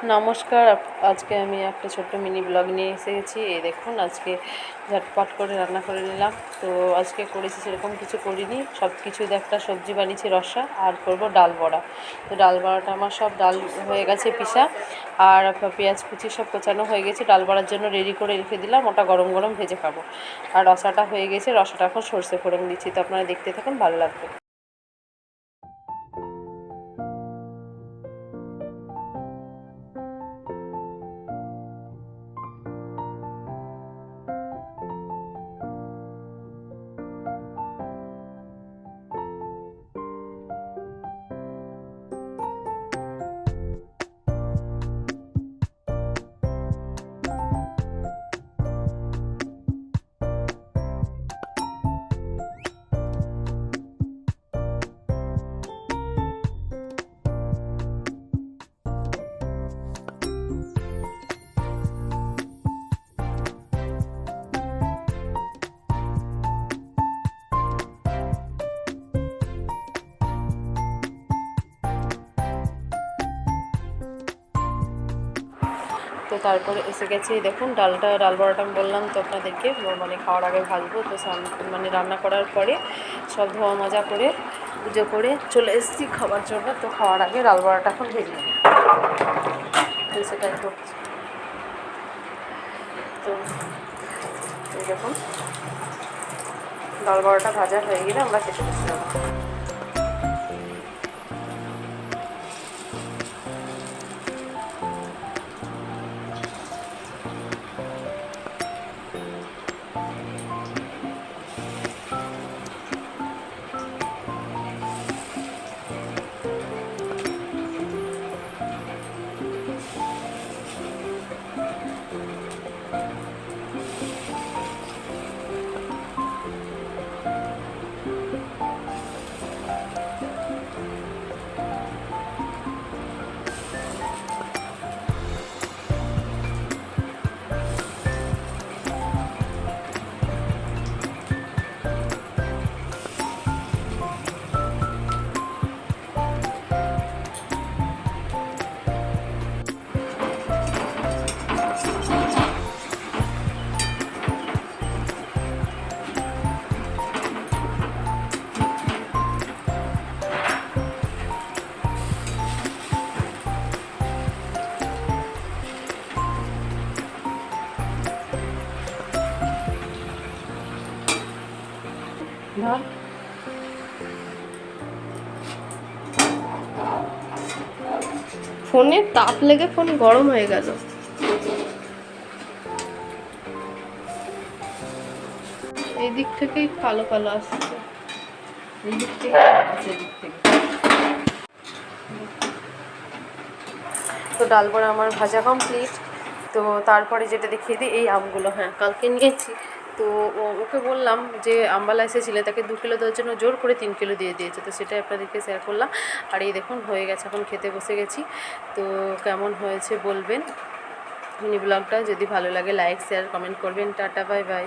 নমস্কার। আজকে আমি একটা ছোট্ট মিনি ব্লগ নিয়ে এসেছি। এই দেখুন, আজকে ঝটপট করে রান্না করে নিলাম। তো আজকে করেছি সেরকম কিছু করিনি, সব কিছু দিয়ে একটা সবজি বানিয়েছি, রসা, আর করব ডাল বড়া। তো ডাল বড়াটা আমার সব ডাল হয়ে গেছে পিসা, আর পেঁয়াজ কুচি সব কোচানো হয়ে গেছে। ডাল বড়ার জন্য রেডি করে রেখে দিলাম, ওটা গরম গরম ভেজে খাবো। আর রসাটা হয়ে গেছে, রসাটা এখন সর্ষে ফোড়ন দিচ্ছি। তো আপনারা দেখতে থাকুন, ভালো লাগবে। তো তারপরে এসে গেছে, দেখুন ডাল বড়াটা আমি বললাম তো আপনাদেরকে, মানে খাওয়ার আগে ভাজবো। তো মানে রান্না করার পরে সব ধোয়া মাজা করে পুজো করে চলে এসেছি খাওয়ার জন্য। তো খাওয়ার আগে ডাল বড়াটা এখন ভেজে নেব, তো সেটাই করছি। তো এই দেখুন, ডাল বড়াটা ভাজা হয়ে গেলে আমরা খেতে বসে যাবো। ধর, ফোনে তাপ লেগে ফোন গরম হয়ে গেল। এই দিক থেকেই কালো কালো আসছে, এই দিক থেকে আছে, দিক থেকে। তো ডাল বড়া আমার ভাজা কমপ্লিট। তো তারপরে যেটা দেখিয়ে দিই, এই আমগুলো, হ্যাঁ কালকে নিয়েছি। তো ওকে বললাম যে আমবালা এসেছিলে, তাকে 2 কিলো দেওয়ার জন্য জোর করে 3 কিলো দিয়ে দিয়েছে। তো সেটাই আপনাদেরকে শেয়ার করলাম। আর এই দেখুন হয়ে গেছে, এখন খেতে বসে গেছি। তো কেমন হয়েছে বলবেন মিনি ব্লগটা। যদি ভালো লাগে লাইক শেয়ার কমেন্ট করবেন। Tata, bye bye.